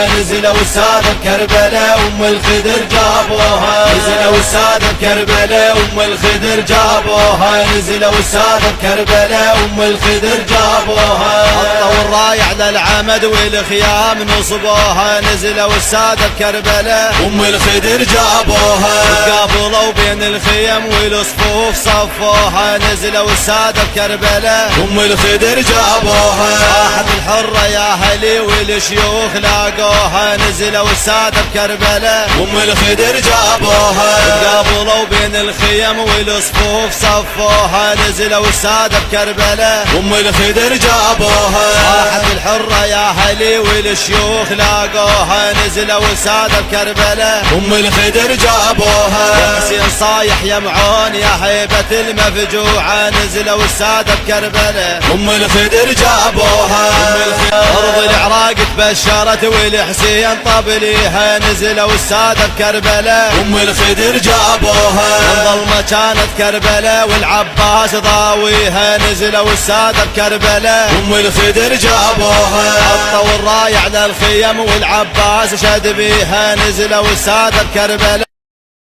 نزلوا السادة بكربلاء ام الخدر جابوها، نزلوا السادة بكربلاء ام الخدر جابوها، نزلوا السادة بكربلاء ام الخدر جابوها. حطوا الراية على العمد والخيام نصبوها، نزلوا السادة بكربلاء ام الخدر جابوها. قابلوا بين الخيم والصفوف صفوها، نزلوا السادة بكربلاء ام الخدر جابوها. صاحت الحرة يا اهلي والشيوخ لاقوها، نزلوا السادة بكربلاء ام الخدر جابوها. قابلوا بين الخيم والصفوف صفوها، نزلوا السادة بكربلاء ام الخدر جابوها. صاحت الحرة يا اهلي والشيوخ لاقوها، نزلوا السادة بكربلاء ام الخدر جابوها. حسين صايح يا معون يا هيبة المفجوعة، نزلوا السادة بكربلاء ام الخدر جابوها. ارض العراق تبشرت والحسين طبليها، نزلوا السادة بكربلاء ام الخدر جابوها. الظلمة كانت كربلاء والعباس ضاويها، نزلوا السادة بكربلاء ام الخدر جابوها. حطوا الراية على الخيم والعباس شد بيها، نزلوا السادة بكربلاء